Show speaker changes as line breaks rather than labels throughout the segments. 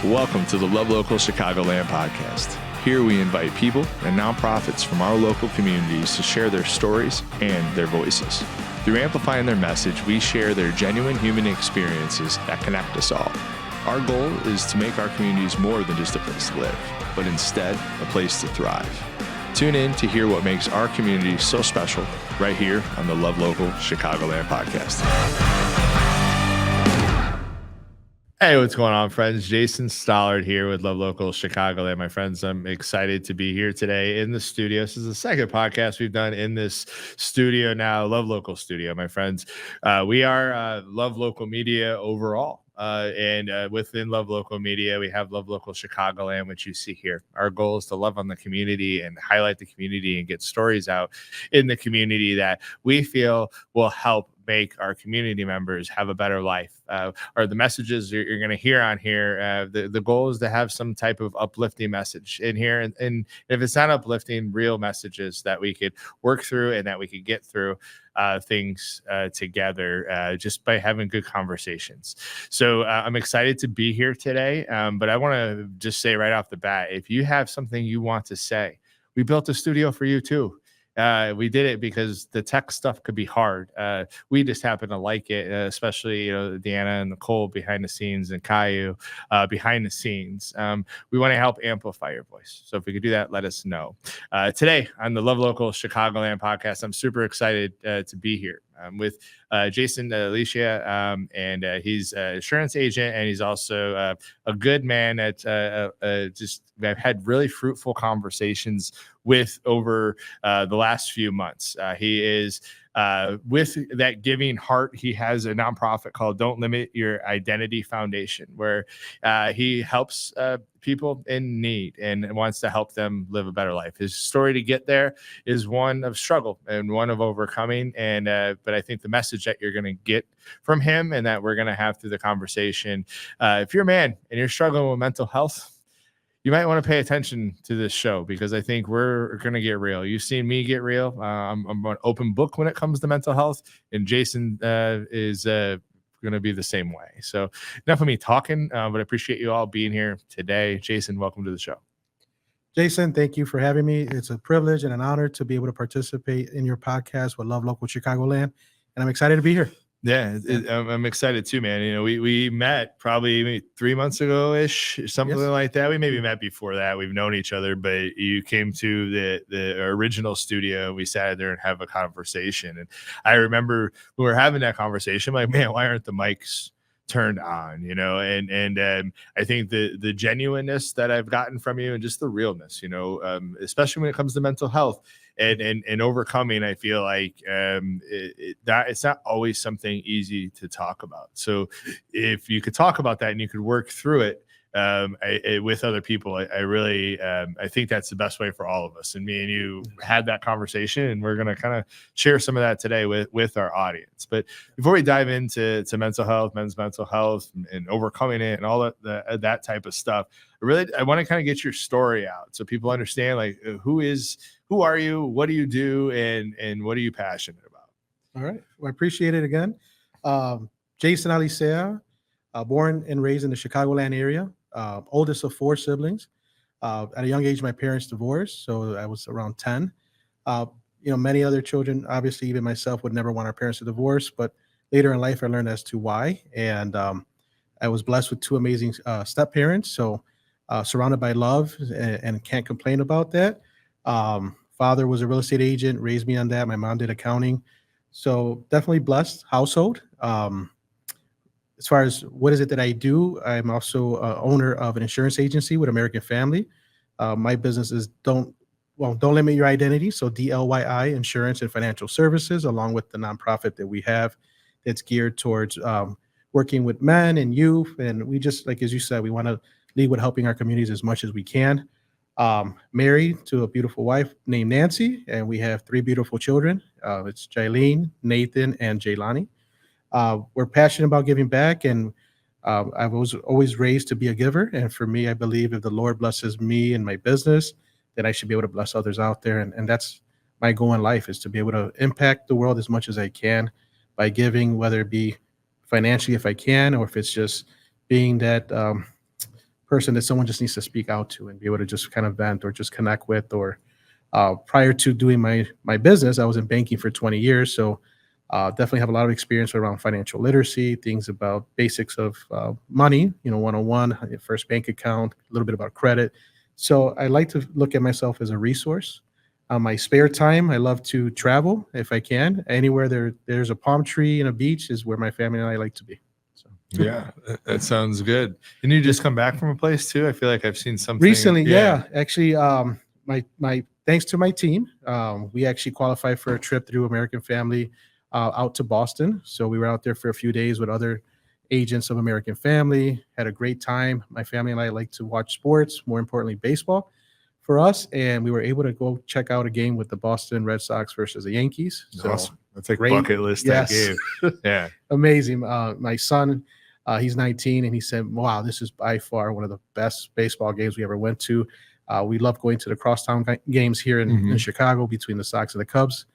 Welcome to the Love Local Chicagoland podcast. Here we invite people and nonprofits from our local communities to share their stories and their voices. Through amplifying their message, we share their genuine human experiences that connect us all. Our goal is to make our communities more than just a place to live, but instead a place to thrive. Tune in to hear what makes our community so special right here on the Love Local Chicagoland podcast. Hey, what's going on, friends? Jason Stallard here with Love Local Chicagoland. My friends, I'm excited to be here today in the studio. This is the second podcast we've done in this studio now, Love Local Studio, my friends. We are Love Local Media overall. And within Love Local Media, we have Love Local Chicagoland, which you see here. Our goal is to love on the community and highlight the community and get stories out in the community that we feel will help make our community members have a better life. Or the messages you're going to hear on here, the goal is to have some type of uplifting message in here. And if it's not uplifting, real messages that we could work through and that we could get through things together just by having good conversations. So I'm excited to be here today. But I want to just say right off the bat, if you have something you want to say, we built a studio for you too. We did it because the tech stuff could be hard. We just happen to like it, especially, Deanna and Nicole behind the scenes and Caillou behind the scenes. We want to help amplify your voice. So if we could do that, let us know. Today on the Love Local Chicagoland podcast, I'm super excited to be here with Jason Alicea, and he's an insurance agent, and he's also a good man at I've had really fruitful conversations with over the last few months. He is with that giving heart. He has a nonprofit called Don't Limit Your Identity Foundation, where he helps people in need and wants to help them live a better life. His story to get there is one of struggle and one of overcoming. And but I think the message that you're going to get from him and that we're going to have through the conversation, if you're a man and you're struggling with mental health, you might want to pay attention to this show, because I think we're going to get real. You've seen me get real. I'm an open book when it comes to mental health, and Jason is going to be the same way. So enough of me talking, but I appreciate you all being here today. Jason, welcome to the show.
Jason, thank you for having me. It's a privilege and an honor to be able to participate in your podcast with Love Local Chicagoland, and I'm excited to be here.
Yeah, I'm excited too, man. We met probably maybe 3 months ago-ish, something like that. We maybe met before that. We've known each other, but you came to the original studio. We sat there and have a conversation. And I remember we were having that conversation, like, man, why aren't the mics turned on? And I think the genuineness that I've gotten from you and just the realness, especially when it comes to mental health and overcoming, I feel like that it's not always something easy to talk about. So if you could talk about that and you could work through it with other people, I really I think that's the best way for all of us. And me and you had that conversation, and we're going to kind of share some of that today with our audience. But before we dive into mental health, men's mental health, and overcoming it and all that type of stuff, I want to kind of get your story out so people understand, like, who are you, what do you do, and what are you passionate about?
All right. Well, I appreciate it again. Jason Alicea, born and raised in the Chicagoland area, oldest of 4 siblings. At a young age, my parents divorced, so I was around 10. Many other children, obviously even myself, would never want our parents to divorce, but later in life I learned as to why. And I was blessed with 2 amazing step parents, so surrounded by love and can't complain about that. Father was a real estate agent, raised me on that. My mom did accounting, so definitely blessed household. As far as what is it that I do, I'm also owner of an insurance agency with American Family. My business is Don't Limit Your Identity, so DLYI, Insurance and Financial Services, along with the nonprofit that we have that's geared towards working with men and youth. And we just, like, as you said, we want to lead with helping our communities as much as we can. Married to a beautiful wife named Nancy, and we have 3 beautiful children. It's Jailene, Nathan, and Jaylani. We're passionate about giving back, and I was always raised to be a giver. And for me, I believe if the Lord blesses me and my business, then I should be able to bless others out there. And that's my goal in life, is to be able to impact the world as much as I can by giving, whether it be financially if I can, or if it's just being that person that someone just needs to speak out to and be able to just kind of vent or just connect with. Or prior to doing my business, I was in banking for 20 years, so definitely have a lot of experience around financial literacy, things about basics of money, 101, your first bank account, a little bit about credit. So I like to look at myself as a resource. My spare time, I love to travel if I can. Anywhere there's a palm tree and a beach is where my family and I like to be. So
Yeah, that sounds good. And you just come back from a place too? I feel like I've seen something
recently, yeah, actually, my thanks to my team, we actually qualified for a trip through American Family out to Boston. So we were out there for a few days with other agents of American Family. Had a great time. My family and I like to watch sports, more importantly, baseball for us, and we were able to go check out a game with the Boston Red Sox versus the Yankees. So
awesome. That's like
great.
bucket list
Yes.
that game. Yeah.
Amazing. My son, he's 19, and he said, wow, this is by far one of the best baseball games we ever went to. We love going to the crosstown games here in Chicago between the Sox and the Cubs.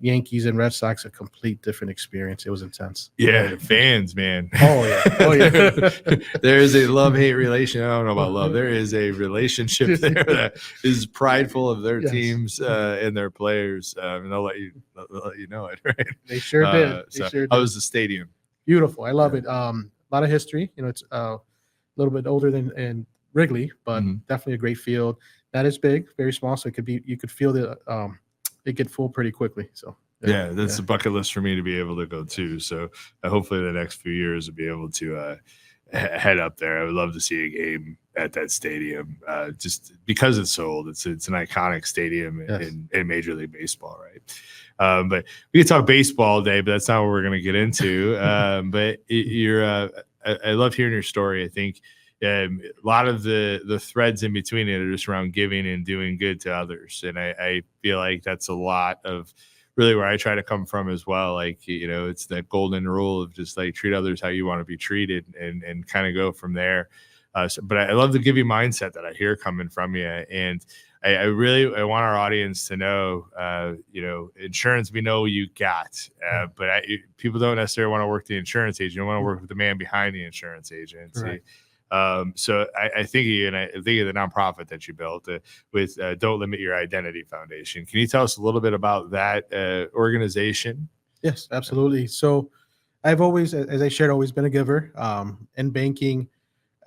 Yankees and Red Sox, a complete different experience. It was intense.
Yeah, fans, man.
Oh yeah.
There is a love-hate relation. I don't know about love. There is a relationship there that is prideful of their teams and their players, and they'll let you know it, right?
They sure did.
How was the stadium?
Beautiful. I love it. A lot of history. It's a little bit older than Wrigley, but definitely a great field. Not as big, very small, so you could feel it get full pretty quickly. So
yeah, that's a bucket list for me to be able to go to. So hopefully the next few years will be able to head up there. I would love to see a game at that stadium, just because it's so old. It's an iconic stadium in Major League Baseball, right? But we could talk baseball all day, but that's not what we're going to get into. But I love hearing your story. I think a lot of the threads in between it are just around giving and doing good to others. And I feel like that's a lot of really where I try to come from as well. Like, it's that golden rule of just like treat others how you want to be treated and kind of go from there. But I love the give you mindset that I hear coming from you. And I want our audience to know, insurance, we know you got, but people don't necessarily want to work the insurance agent. You want to work with the man behind the insurance agency. Right. So I think of you, and I think of the nonprofit that you built with Don't Limit Your Identity Foundation. Can you tell us a little bit about that organization?
Yes, absolutely. So I've always, as I shared, always been a giver. In banking,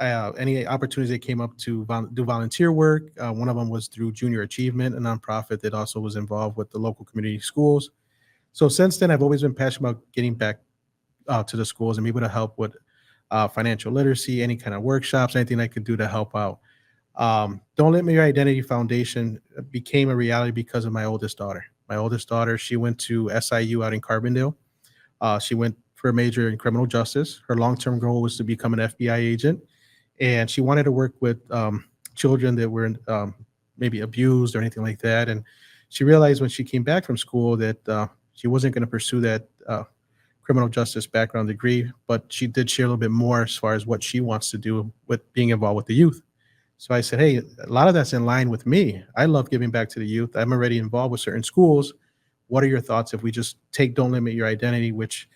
any opportunities that came up to do volunteer work. One of them was through Junior Achievement, a nonprofit that also was involved with the local community schools. So since then, I've always been passionate about getting back to the schools and be able to help with financial literacy, any kind of workshops, anything I could do to help out. Don't Limit Your Identity Foundation became a reality because of my oldest daughter. My oldest daughter, she went to SIU out in Carbondale. She went for a major in criminal justice. Her long-term goal was to become an FBI agent, and she wanted to work with children that were maybe abused or anything like that. And she realized when she came back from school that she wasn't going to pursue that criminal justice background degree, but she did share a little bit more as far as what she wants to do with being involved with the youth. So I said, hey, a lot of that's in line with me. I love giving back to the youth. I'm already involved with certain schools. What are your thoughts if we just take Don't Limit Your Identity, which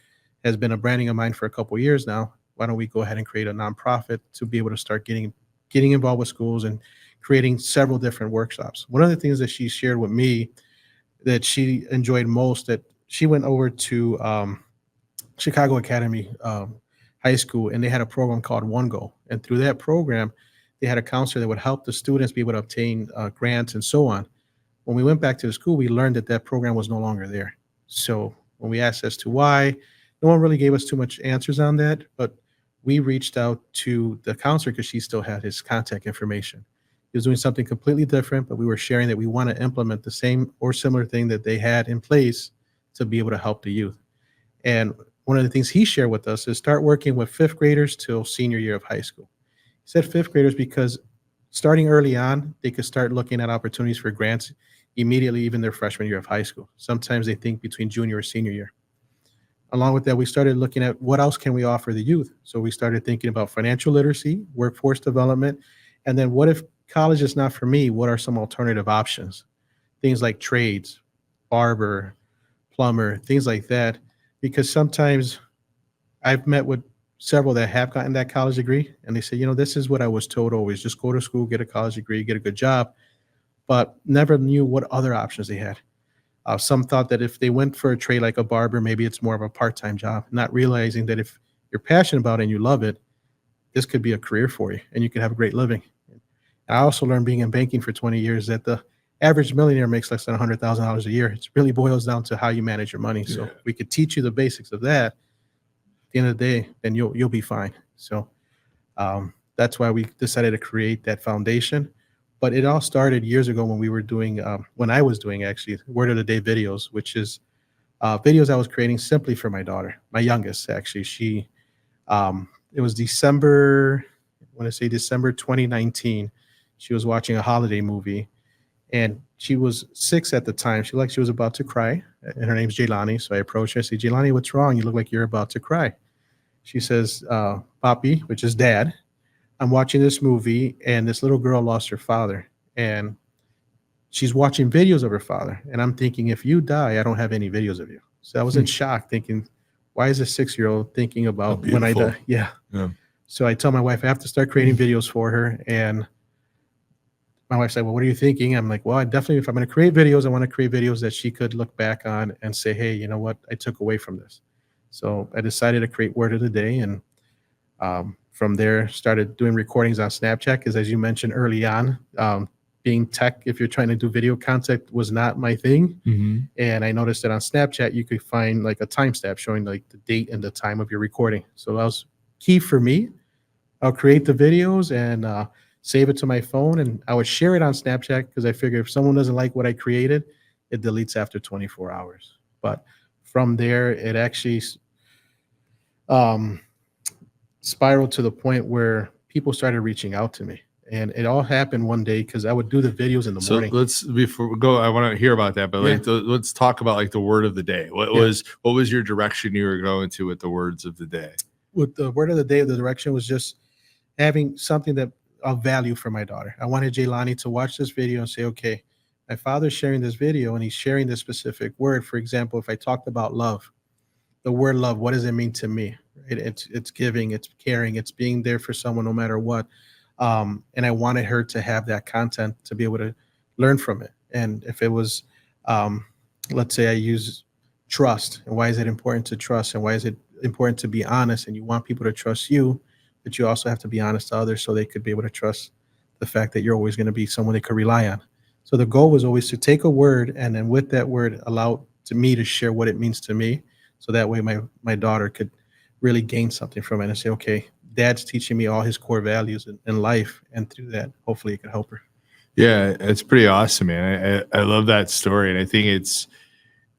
has been a branding of mine for a couple of years now? Why don't we go ahead and create a nonprofit to be able to start getting involved with schools and creating several different workshops. One of the things that she shared with me that she enjoyed most, that she went over to Chicago Academy High School, and they had a program called One Go. And through that program, they had a counselor that would help the students be able to obtain grants and so on. When we went back to the school, we learned that program was no longer there. So when we asked as to why, no one really gave us too much answers on that, but we reached out to the counselor because she still had his contact information. He was doing something completely different, but we were sharing that we want to implement the same or similar thing that they had in place to be able to help the youth. And one of the things he shared with us is start working with fifth graders till senior year of high school. He said fifth graders because starting early on, they could start looking at opportunities for grants immediately, even their freshman year of high school. Sometimes they think between junior or senior year. Along with that, we started looking at what else can we offer the youth. So we started thinking about financial literacy, workforce development, and then what if college is not for me? What are some alternative options? Things like trades, barber, plumber, things like that. Because sometimes I've met with several that have gotten that college degree, and they say, this is what I was told always: just go to school, get a college degree, get a good job, but never knew what other options they had. Some thought that if they went for a trade like a barber, maybe it's more of a part-time job, not realizing that if you're passionate about it and you love it, this could be a career for you and you could have a great living. And I also learned, being in banking for 20 years, that the average millionaire makes less than $100,000 a year. It really boils down to how you manage your money. So we could teach you the basics of that. At the end of the day, then you'll be fine. So that's why we decided to create that foundation. But it all started years ago when we were doing, when I was doing actually Word of the Day videos, which is videos I was creating simply for my daughter, my youngest. Actually, it was December, I want to say December 2019. She was watching a holiday movie, and she was 6 at the time. She was about to cry, and her name's Jaylani. So I approached her. I said, "Jaylani, what's wrong? You look like you're about to cry." She says, "Papi," which is dad, "I'm watching this movie, and this little girl lost her father, and she's watching videos of her father. And I'm thinking, if you die, I don't have any videos of you." So I was in shock, thinking, why is a 6-year-old thinking about when I die? Yeah. So I tell my wife I have to start creating videos for her, and my wife's like, "Well, what are you thinking?" I'm like, "Well, I definitely, if I'm going to create videos, I want to create videos that she could look back on and say, hey, you know what I took away from this." So I decided to create Word of the Day, and from there started doing recordings on Snapchat, because as you mentioned early on, being tech, if you're trying to do video content, was not my thing. And I noticed that on Snapchat you could find like a timestamp showing like the date and the time of your recording. So that was key for me. I'll create the videos and save it to my phone, and I would share it on Snapchat, because I figure if someone doesn't like what I created, it deletes after 24 hours. But from there, it actually spiraled to the point where people started reaching out to me. And it all happened one day because I would do the videos in the morning.
So let's, before we go, I want to hear about that, but like let's talk about like the word of the day. What was your direction you were going to with the words of the day?
With the word of the day, the direction was just having something that of value for my daughter. I wanted Jaylani to watch this video and say, okay, my father's sharing this video and he's sharing this specific word. For example, if I talked about love, the word love, what does it mean to me? Right? It's giving, it's caring, it's being there for someone no matter what. And I wanted her to have that content to be able to learn from it. And if it was, let's say I use trust, and why is it important to trust, and why is it important to be honest, and you want people to trust you, but you also have to be honest to others so they could be able to trust the fact that you're always going to be someone they could rely on. So the goal was always to take a word, and then with that word, allow to me to share what it means to me. So that way my daughter could really gain something from it and say, okay, dad's teaching me all his core values in life. And through that, hopefully it could help her.
Yeah, it's pretty awesome, man. I love that story. And I think it's,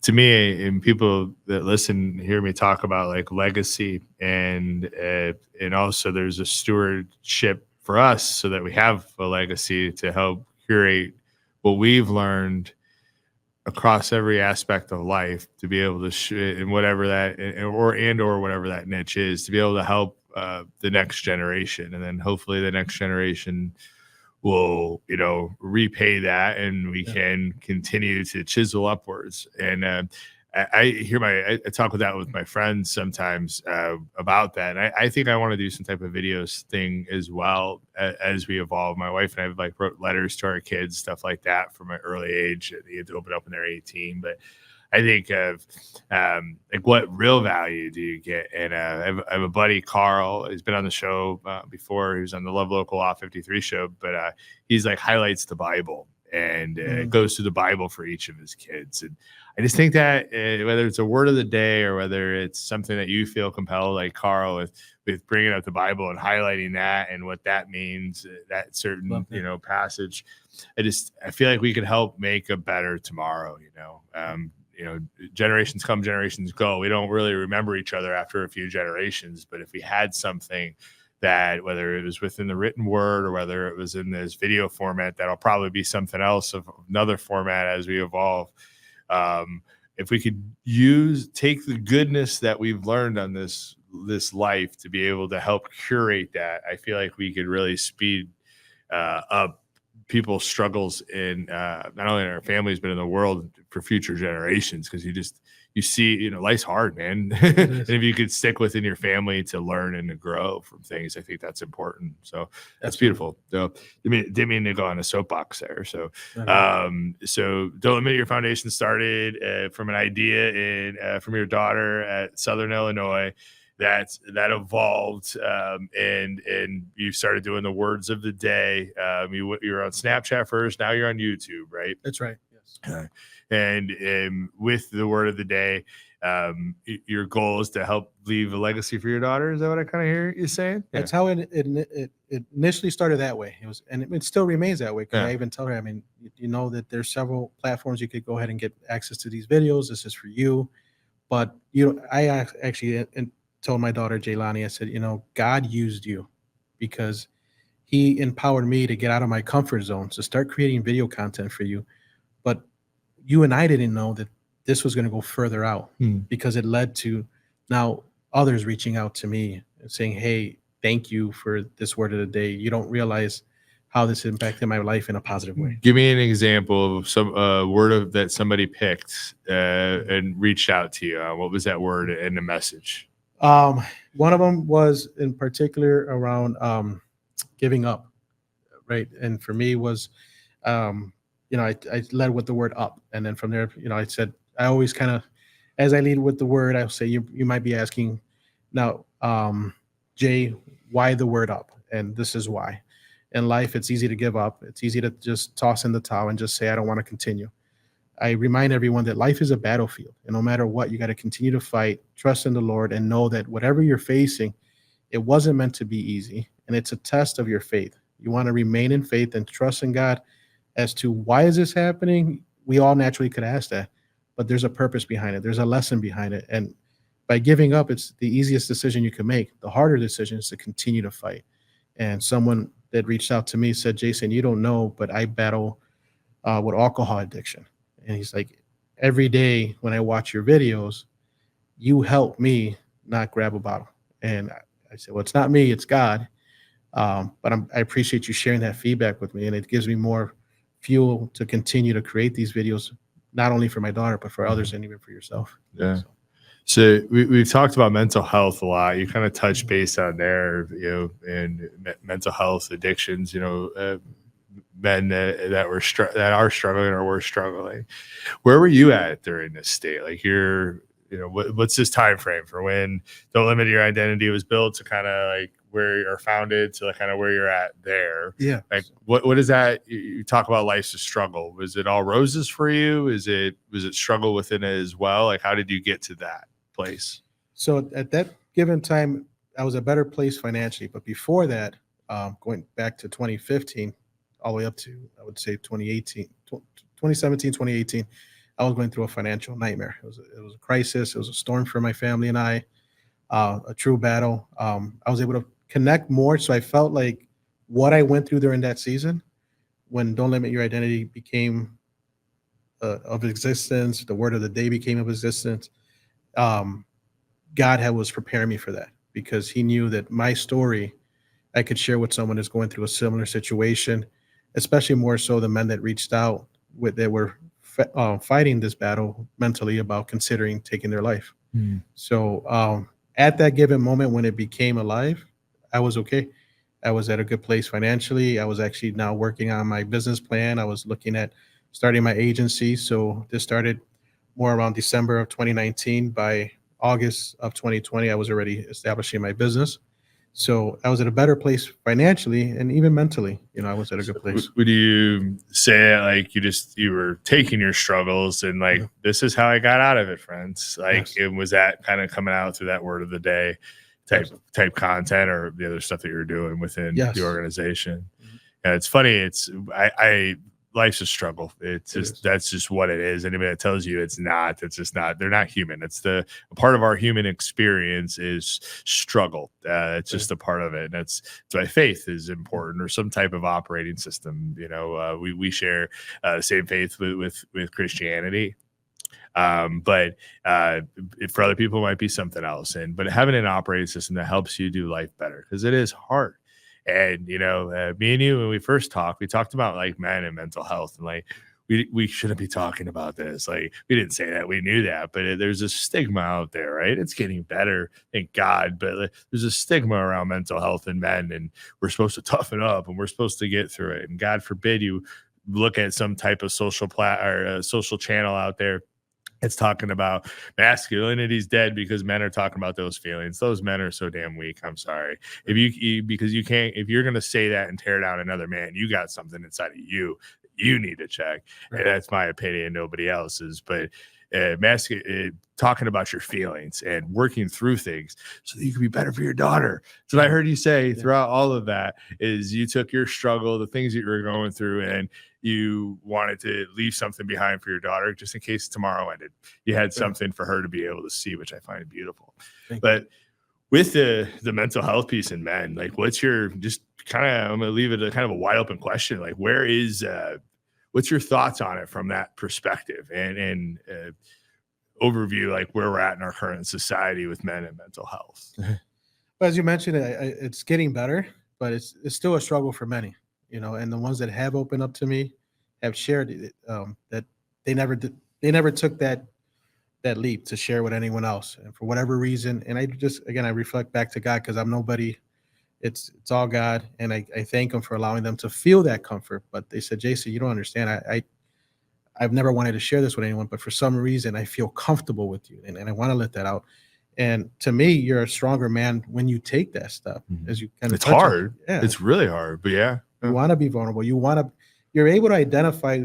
to me, and people that listen hear me talk about like legacy, and also there's a stewardship for us so that we have a legacy to help curate what we've learned across every aspect of life, to be able to in whatever that or whatever that niche is, to be able to help the next generation, and then hopefully the next generation will repay that, and we can continue to chisel upwards. And I talk with that with my friends sometimes about that. And I think I want to do some type of videos thing as well as we evolve. My wife and I like wrote letters to our kids, stuff like that from an early age. They had to open up when they're 18, but I think of like what real value do you get? And I have a buddy, Carl. He's been on the show before. He was on the Love Local 53 show, but he's like highlights the Bible and goes through the Bible for each of his kids. And I just think that whether it's a word of the day or whether it's something that you feel compelled, like Carl, with bringing up the Bible and highlighting that and what that means, that certain passage, I feel like we could help make a better tomorrow. Generations come, generations go. We don't really remember each other after a few generations, but if we had something that, whether it was within the written word or whether it was in this video format, that'll probably be something else of another format as we evolve. If we could take the goodness that we've learned on this life to be able to help curate that, I feel like we could really speed up people's struggles in not only in our families but in the world for future generations, because you see, you know, life's hard, man. And
is.
if you could stick within your family to learn and to grow from things, I think that's important. So that's
Absolutely.
beautiful. So didn't mean to go on a soapbox there. So,
Not at all.
so Don't Limit Your Foundation started from an idea from your daughter at Southern Illinois that evolved, and you started doing the words of the day. You were on Snapchat first, now you're on YouTube, right?
That's right. Yes.
And with the word of the day, your goal is to help leave a legacy for your daughter. Is that what I kind of hear you saying?
That's how it initially started that way. It was, and it still remains that way. Because
Yeah.
I even tell her, I mean, you know that there's several platforms you could go ahead and get access to these videos. This is for you. But I actually told my daughter Jaylani, I said, God used you because He empowered me to get out of my comfort zone to start creating video content for you. But you and I didn't know that this was going to go further out because it led to now others reaching out to me and saying, hey, thank you for this word of the day. You don't realize how this impacted my life in a positive way.
Give me an example of some word that somebody picked and reached out to you. What was that word and the message?
One of them was in particular around giving up, right? And for me was, I led with the word up. And then from there, I said, I always kind of, as I lead with the word, I'll say, you might be asking now, Jay, why the word up? And this is why. In life, it's easy to give up. It's easy to just toss in the towel and just say, I don't want to continue. I remind everyone that life is a battlefield. And no matter what, you got to continue to fight, trust in the Lord, and know that whatever you're facing, it wasn't meant to be easy. And it's a test of your faith. You want to remain in faith and trust in God as to why is this happening? We all naturally could ask that, but there's a purpose behind it. There's a lesson behind it. And by giving up, it's the easiest decision you can make. The harder decision is to continue to fight. And someone that reached out to me said, Jason, you don't know, but I battle with alcohol addiction. And he's like, every day when I watch your videos, you help me not grab a bottle. And I said, well, it's not me, it's God. But I appreciate you sharing that feedback with me. And it gives me more fuel to continue to create these videos, not only for my daughter, but for others and even for yourself.
Yeah. So we've talked about mental health a lot. You kind of touched base on there, and mental health addictions, men that are struggling or were struggling. Where were you at during this state? Like what's this time frame for when Don't Limit Your Identity was built to kind of like where you're founded to kind of where you're at there?
Yeah.
Like what is that? You talk about life's a struggle. Was it all roses for you? Was it struggle within it as well? Like how did you get to that place?
So at that given time, I was a better place financially. But before that, going back to 2015, all the way up to, I would say 2017, 2018, I was going through a financial nightmare. It was a crisis. It was a storm for my family and I, a true battle. I was able to connect more. So I felt like what I went through during that season, when Don't Limit Your Identity became of existence, the word of the day became of existence, God was preparing me for that because He knew that my story I could share with someone that's going through a similar situation, especially more so the men that reached out that were fighting this battle mentally about considering taking their life. So at that given moment when it became alive, I was okay. I was at a good place financially. I was actually now working on my business plan. I was looking at starting my agency. So this started more around December of 2019. By August of 2020, I was already establishing my business. So I was at a better place financially and even mentally, I was at a good place.
Would you say like you were taking your struggles and like, this is how I got out of it, friends? Like, yes. It was that kind of coming out through that word of the day type content or the other stuff that you're doing within the organization. And it's funny. Life's a struggle. That's just what it is. Anybody that tells you it's just not. They're not human. It's a part of our human experience is struggle. It's just a part of it. And that's why faith is important or some type of operating system. We share the same faith with Christianity. But for other people, it might be something else. But having an operating system that helps you do life better because it is hard. And, me and you, when we first talked, we talked about like men and mental health and like we shouldn't be talking about this. Like, we didn't say that, we knew that, but there's a stigma out there, right? It's getting better, thank God, but there's a stigma around mental health in men, and we're supposed to toughen up and we're supposed to get through it. And God forbid you look at some type of social channel out there. It's talking about masculinity's dead because men are talking about those feelings. Those men are so damn weak. I'm sorry. If because you can't, if you're going to say that and tear down another man, you got something inside of you need to check. Right. And that's my opinion, nobody else's. But talking about your feelings and working through things so that you can be better for your daughter. So what I heard you say throughout all of that is you took your struggle, the things that you were going through, and you wanted to leave something behind for your daughter just in case tomorrow ended. You had something for her to be able to see, which I find beautiful. But with the mental health piece in men, like, what's your, just kind of, I'm going to leave it a kind of a wide open question. Like, where is, what's your thoughts on it from that perspective and overview, like where we're at in our current society with men and mental health?
Well, as you mentioned, it's getting better, but it's still a struggle for many. And the ones that have opened up to me have shared that they never took that leap to share with anyone else, and for whatever reason. And I reflect back to God, because I'm nobody. It's all God, and I thank Him for allowing them to feel that comfort. But they said, Jason, you don't understand. I've never wanted to share this with anyone, but for some reason I feel comfortable with you, and I want to let that out. And to me, you're a stronger man when you take that step. As you kind of,
it's hard. It's really hard, but
you want to be vulnerable. You're able to identify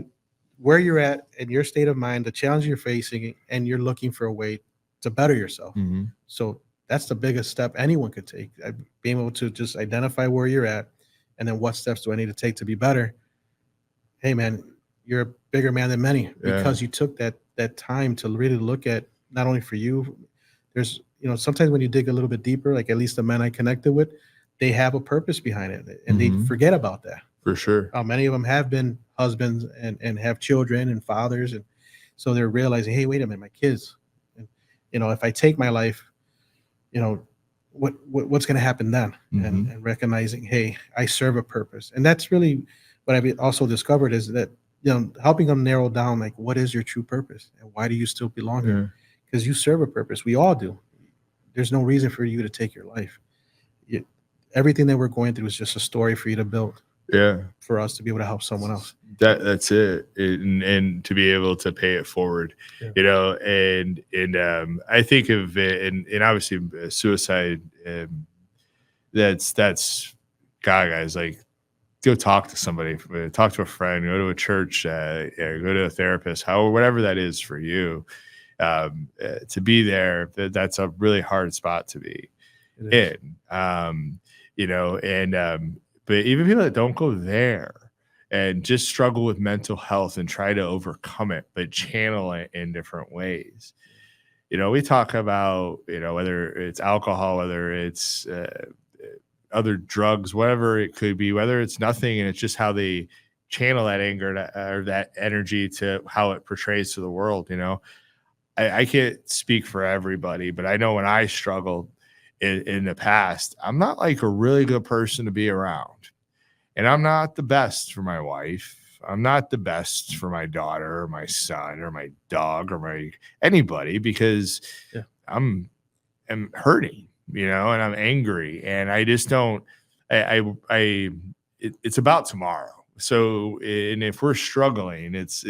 where you're at in your state of mind, the challenge you're facing, and you're looking for a way to better yourself. So that's the biggest step anyone could take, being able to just identify where you're at, and then what steps do I need to take to be better. Hey man, you're a bigger man than many, because you took that time to really look at not only for you. There's, sometimes when you dig a little bit deeper, like at least the men I connected with, they have a purpose behind it, and they forget about that.
For sure.
Many of them have been husbands and have children and fathers, and so they're realizing, hey, wait a minute, my kids, and, if I take my life, what's going to happen then? And recognizing, hey, I serve a purpose. And that's really what I've also discovered, is that, helping them narrow down, like, what is your true purpose and why do you still belong here? Because you serve a purpose. We all do. There's no reason for you to take your life. Everything that we're going through is just a story for you to build. For us to be able to help someone else.
That's it. And to be able to pay it forward, and I think of it, and obviously suicide, that's God, guys, like, go talk to somebody, talk to a friend, go to a church, go to a therapist, whatever that is for you. To be there, that's a really hard spot to be in. But even people that don't go there and just struggle with mental health and try to overcome it, but channel it in different ways. We talk about, whether it's alcohol, whether it's other drugs, whatever it could be, whether it's nothing, and it's just how they channel that anger or that energy to how it portrays to the world. I can't speak for everybody, but I know when I struggled in the past, I'm not like a really good person to be around. And I'm not the best for my wife. I'm not the best for my daughter or my son or my dog or anybody, because I'm hurting, and I'm angry, and I just don't, it's about tomorrow. So, and if we're struggling, it's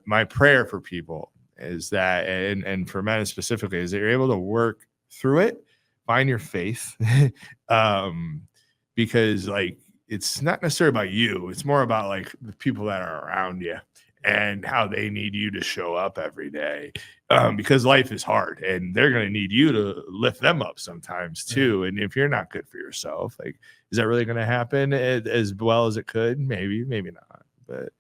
my prayer for people is that, and for men specifically, is that you're able to work through it, find your faith, because, like, it's not necessarily about you. It's more about, like, the people that are around you and how they need you to show up every day, because life is hard and they're going to need you to lift them up sometimes too. And if you're not good for yourself, like, is that really going to happen as well as it could? Maybe not. But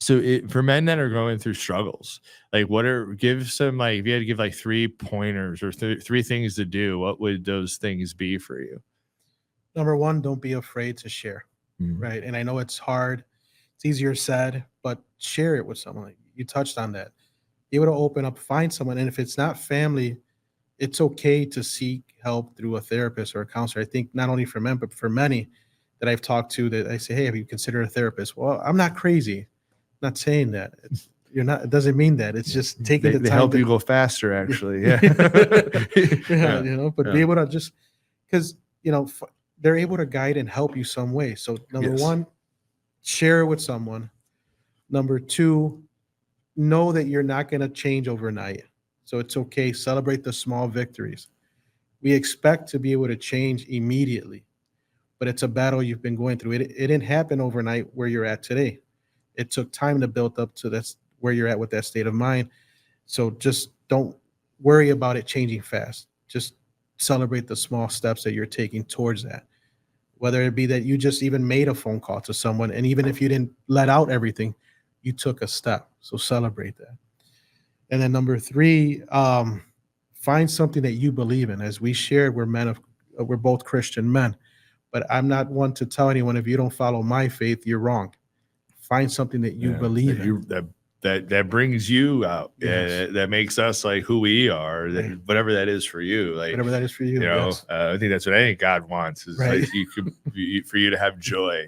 so for men that are going through struggles, like, give some, like, if you had to give like 3 pointers or 3 things to do, what would those things be for you?
Number one, don't be afraid to share, right? And I know it's hard. It's easier said, but share it with someone. Like you touched on that. Be able to open up, find someone. And if it's not family, it's okay to seek help through a therapist or a counselor. I think not only for men, but for many, that I've talked to that I say, hey, have you considered a therapist? Well, I'm not crazy. I'm not saying that. You're not. It doesn't mean that. It's just taking the time.
They help you go faster, actually. Yeah.
Yeah, but be able to just because they're able to guide and help you some way. So number one, share it with someone. Number two, know that you're not going to change overnight. So it's okay. Celebrate the small victories. We expect to be able to change immediately, but it's a battle you've been going through. It didn't happen overnight where you're at today. It took time to build up to that's where you're at with that state of mind. So just don't worry about it changing fast. Just celebrate the small steps that you're taking towards that. Whether it be that you just even made a phone call to someone, and even if you didn't let out everything, you took a step. So celebrate that. And then number three, find something that you believe in. As we shared, we're both Christian men, but I'm not one to tell anyone if you don't follow my faith, you're wrong. Find something that you believe in.
That brings you out.
Yes.
That makes us like who we are.
Right.
Whatever that is for you. Like
Whatever that is for you. Yes.
I think that's what I think God wants is
Right.
like for you to have joy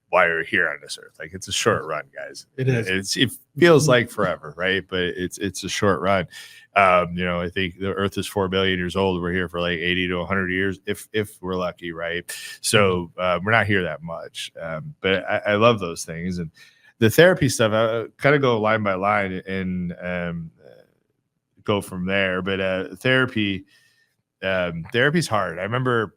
while you're here on this earth. Like it's a short run, guys.
It is.
It feels like forever, right? But it's a short run. I think the earth is 4 billion years old. We're here for like 80 to 100 years if we're lucky, right? So we're not here that much. But I love those things. And the therapy stuff, I kind of go line by line and go from there. But therapy's hard. I remember,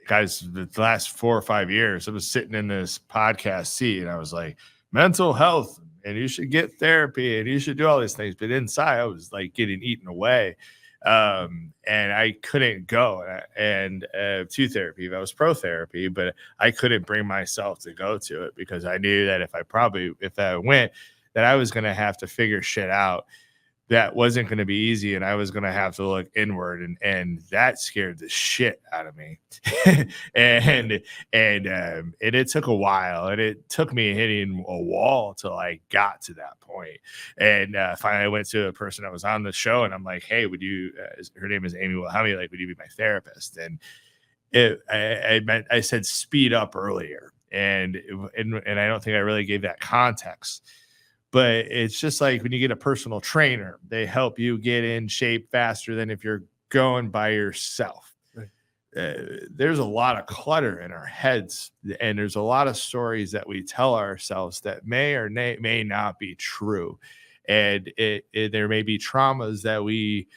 guys, the last 4 or 5 years, I was sitting in this podcast seat and I was like, mental health, and you should get therapy and you should do all these things. But inside, I was like getting eaten away. And I couldn't go to therapy. I was pro therapy, but I couldn't bring myself to go to it because I knew that if I went, that I was going to have to figure shit out. That wasn't going to be easy, and I was going to have to look inward, and that scared the shit out of me. and it took a while, and it took me hitting a wall till I got to that point. And finally, I went to a person that was on the show, and I'm like, "Hey, would you?" Her name is Amy Wilhelmi. Like, would you be my therapist? And I said speed up earlier, and I don't think I really gave that context. But it's just like when you get a personal trainer, they help you get in shape faster than if you're going by yourself.
Right.
There's a lot of clutter in our heads, and there's a lot of stories that we tell ourselves that may or may not be true. And there may be traumas that we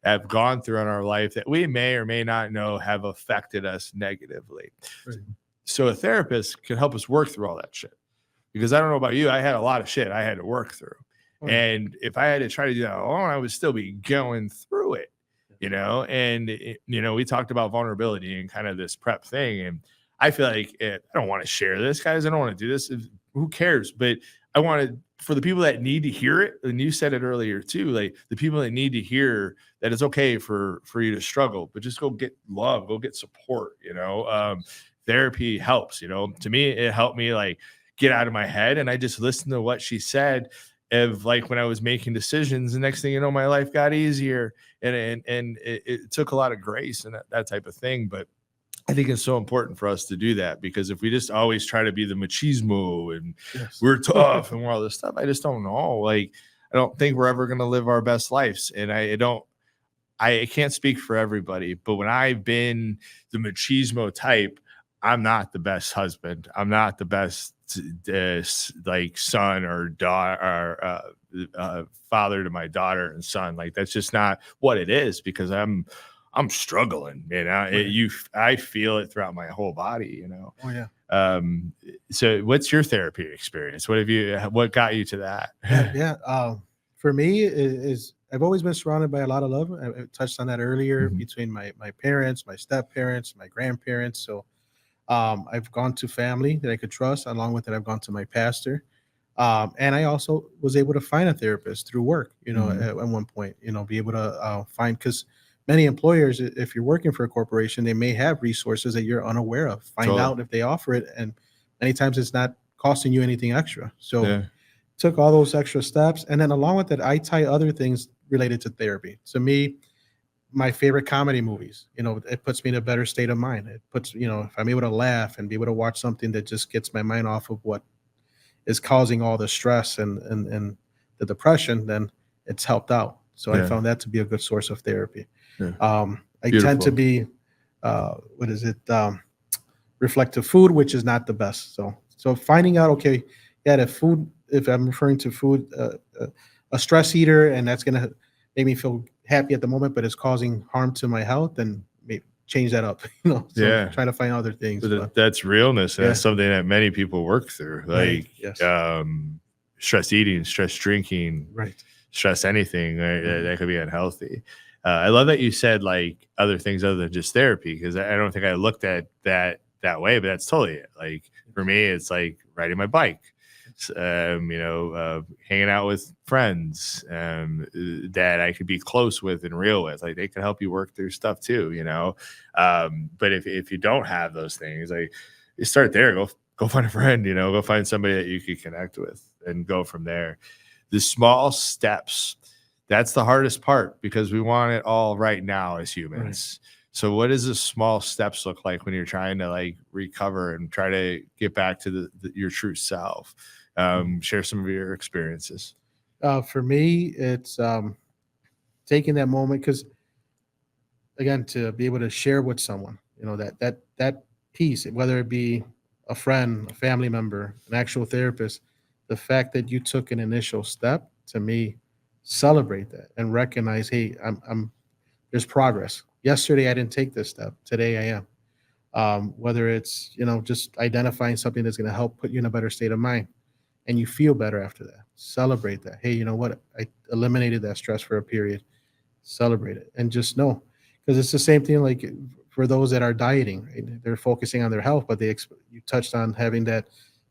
have gone through in our life that we may or may not know have affected us negatively. Right. So a therapist can help us work through all that shit. Because I don't know about you, I had a lot of shit I had to work through. And if I had to try to do that alone, I would still be going through it, And, we talked about vulnerability and kind of this prep thing. And I feel like I don't want to share this, guys. I don't want to do this. Who cares? But I wanted for the people that need to hear it. And you said it earlier, too, like the people that need to hear that it's okay for you to struggle, but just go get love, go get support, Therapy helps, To me, it helped me like get out of my head. And I just listened to what she said of like when I was making decisions. The next thing you know, my life got easier, and it took a lot of grace and that type of thing. But I think it's so important for us to do that, because if we just always try to be the machismo and we're tough and we're all this stuff, I just don't know. Like, I don't think we're ever going to live our best lives. And I can't speak for everybody, but when I've been the machismo type, I'm not the best husband. I'm not the best like son or daughter or father to my daughter and son. Like, that's just not what it is, because I'm struggling, right. I feel it throughout my whole body,
Oh yeah.
So what's your therapy experience? What got you to that?
Yeah. For me is I've always been surrounded by a lot of love. I touched on that earlier, between my parents, my step parents, my grandparents. So I've gone to family that I could trust. Along with it, I've gone to my pastor. And I also was able to find a therapist through work, at one point, be able to find, because many employers, if you're working for a corporation, they may have resources that you're unaware of. Find out if they offer it. And many times it's not costing you anything extra. So took all those extra steps. And then along with it, I tie other things related to therapy. To me, my favorite comedy movies. It puts me in a better state of mind. It puts, if I'm able to laugh and be able to watch something that just gets my mind off of what is causing all the stress and the depression, then it's helped out. So I
Yeah.
found that to be a good source of therapy.
Yeah.
I tend to
Beautiful.
be, what is it? Reflective food, which is not the best. So finding out, okay, yeah, if I'm referring to food, a stress eater, and that's gonna make me feel happy at the moment, but it's causing harm to my health, then maybe change that up. So
Yeah.
trying to find other things. But
That's realness. And
yeah,
that's something that many people work through.
right,
Like
yes,
stress eating, stress drinking,
right,
stress anything, right?
mhm,
That could be unhealthy. I love that you said like other things other than just therapy, because I don't think I looked at that way, but that's totally it. Like for me, it's like riding my bike, hanging out with friends that I could be close with and real with. Like they can help you work through stuff too, but if you don't have those things, like you start there, go find a friend, go find somebody that you can connect with and go from there. The small steps, that's the hardest part because we want it all right now as
right.
humans. So what does the small steps look like when you're trying to like recover and try to get back to your true self? Share some of your experiences.
For me, it's taking that moment, because again, to be able to share with someone, that piece, whether it be a friend, a family member, an actual therapist, the fact that you took an initial step, to me, celebrate that and recognize, hey, I'm there's progress. Yesterday I didn't take this step. Today I am. Whether it's just identifying something that's going to help put you in a better state of mind, and you feel better after that. Celebrate that. Hey, you know what? I eliminated that stress for a period. Celebrate it, and just know, because it's the same thing like for those that are dieting, right? They're focusing on their health, but you touched on having that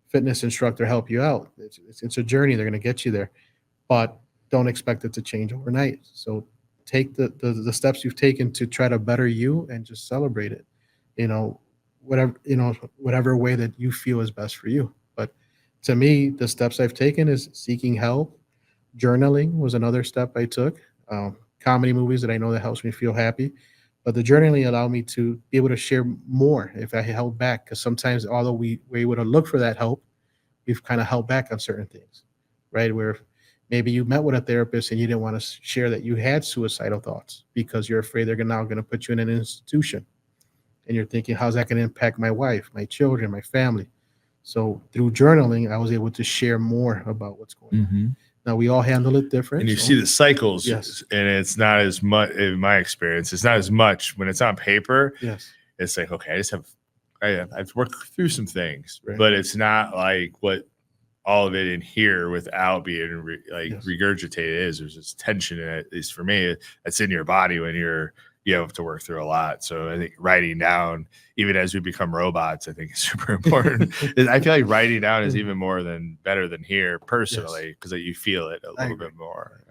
fitness instructor help you out. It's a journey. They're going to get you there, but don't expect it to change overnight. So take the steps you've taken to try to better you, and just celebrate it. You know, whatever way that you feel is best for you. But to me, the steps I've taken is seeking help. Journaling was another step I took. Comedy movies that I know that helps me feel happy. But the journaling allowed me to be able to share more if I held back. Because sometimes, although we would have looked for that help, we've kind of held back on certain things, right? Where maybe you met with a therapist and you didn't want to share that you had suicidal thoughts because you're afraid they're now going to put you in an institution. And you're thinking, how's that going to impact my wife, my children, my family? So through journaling, I was able to share more about what's going on.
Mm-hmm.
Now we all handle it different.
And you see the cycles,
yes,
and it's not as much in my experience. It's not as much when it's on paper.
yes,
It's like, okay, I've worked through some things,
right,
but it's not like what all of it in here without being
yes,
regurgitated is. There's this tension in it, at least for me, that's in your body when you have to work through a lot. So I think writing down, even as we become robots, I think is super important. I feel like writing down is even more better than here personally, because you feel it a little bit more,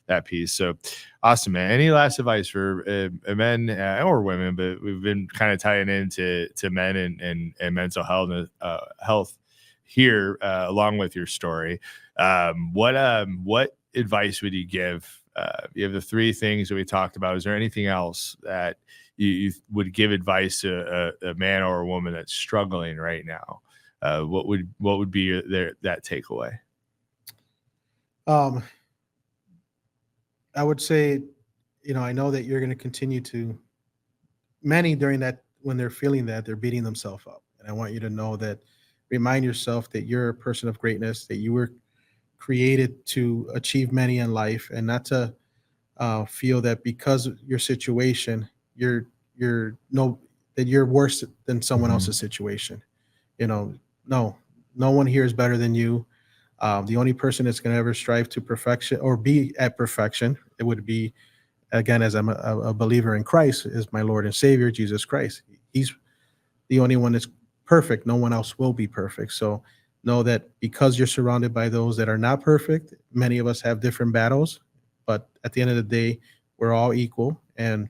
that piece. So awesome, man. Any last advice for men or women, but we've been kind of tying into men and mental health here, along with your story. What advice would you give? You have the three things that we talked about. Is there anything else that you would give advice to a man or a woman that's struggling right now? What would be that takeaway?
I would say, I know that you're going to continue to, many during that, when they're feeling that, they're beating themselves up. And I want you to know that, remind yourself that you're a person of greatness, that you were created to achieve many in life, and not to feel that because of your situation, you're no that you're worse than someone else's situation. You know, no, no one here is better than you. The only person that's going to ever strive to perfection or be at perfection, it would be, again, as I'm a believer in Christ, is my Lord and Savior, Jesus Christ. He's the only one that's perfect. No one else will be perfect. So know that because you're surrounded by those that are not perfect, many of us have different battles, but at the end of the day, we're all equal. And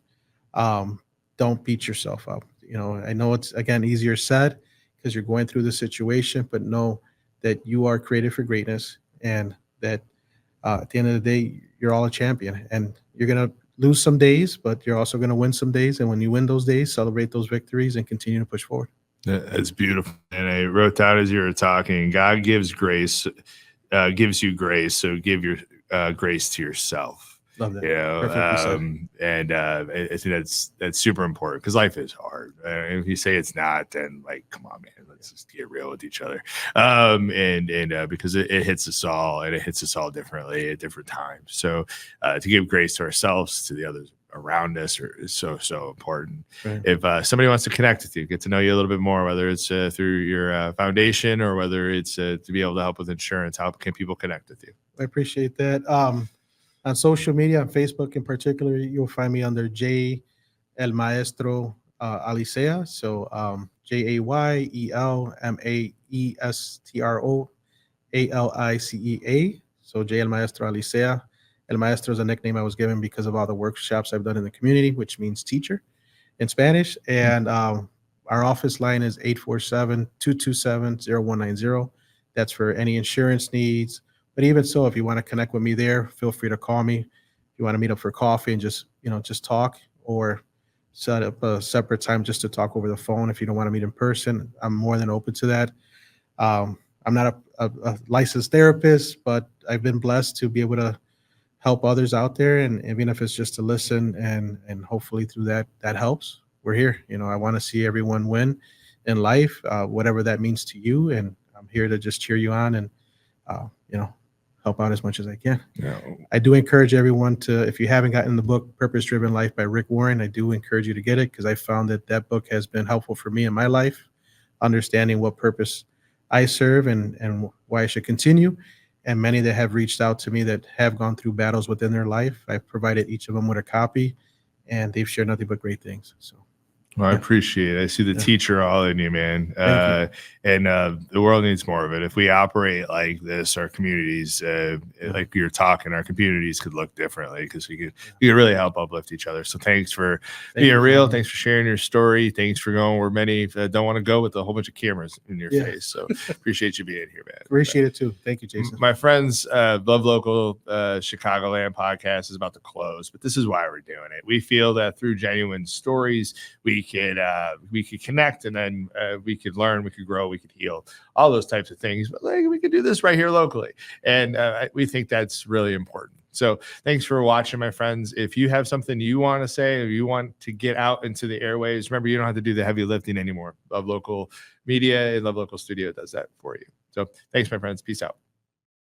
don't beat yourself up. I know it's, again, easier said because you're going through the situation, but know that you are created for greatness, and that at the end of the day, you're all a champion, and you're gonna lose some days, but you're also going to win some days. And when you win those days, celebrate those victories and continue to push forward.
That's beautiful. And I wrote down as you were talking, God gives grace, gives you grace. So give your grace to yourself.
Love that.
You know,
Perfectly said.
and I think that's super important because life is hard. If you say it's not, then like, come on, man, let's just get real with each other. And because it hits us all, and it hits us all differently at different times. So to give grace to ourselves, to the others around us is so important.
Right.
If somebody wants to connect with you, get to know you a little bit more, whether it's through your foundation or whether it's to be able to help with insurance, how can people connect with you?
I appreciate that. On social media, on Facebook in particular, you'll find me under J. El Maestro Alicea. So JAYELMAESTROALICEA. So J. El Maestro Alicea. El Maestro is a nickname I was given because of all the workshops I've done in the community, which means teacher in Spanish. And our office line is 847-227-0190. That's for any insurance needs. But even so, if you want to connect with me there, feel free to call me. If you want to meet up for coffee and just talk, or set up a separate time just to talk over the phone. If you don't want to meet in person, I'm more than open to that. I'm not a licensed therapist, but I've been blessed to be able to help others out there. And even if it's just to listen and hopefully through that helps, we're here. I want to see everyone win in life, whatever that means to you. And I'm here to just cheer you on and, help out as much as I can.
No.
I do encourage everyone to, if you haven't gotten the book Purpose Driven Life by Rick Warren, I do encourage you to get it because I found that book has been helpful for me in my life, understanding what purpose I serve and why I should continue. And many that have reached out to me that have gone through battles within their life, I've provided each of them with a copy, and they've shared nothing but great things. So.
Well, I appreciate it. I see the teacher all in you, man.
Thank you.
And the world needs more of it. If we operate like this, our communities, like you're talking, our communities could look differently because we could really help uplift each other. So thanks for being real. Thanks for sharing your story. Thanks for going where many don't want to go with a whole bunch of cameras in your face. So appreciate you being here, man.
Appreciate it too. Thank you, Jason.
My friends, Love Local Chicagoland podcast is about to close, but this is why we're doing it. We feel that through genuine stories, we could connect, and then we could learn, we could grow, we could heal, all those types of things. But like, we could do this right here locally, and we think that's really important. So thanks for watching, my friends. If you have something you want to say or you want to get out into the airwaves, remember, you don't have to do the heavy lifting anymore. Love Local Media and Love Local Studio does that for you. So thanks, my friends. Peace out.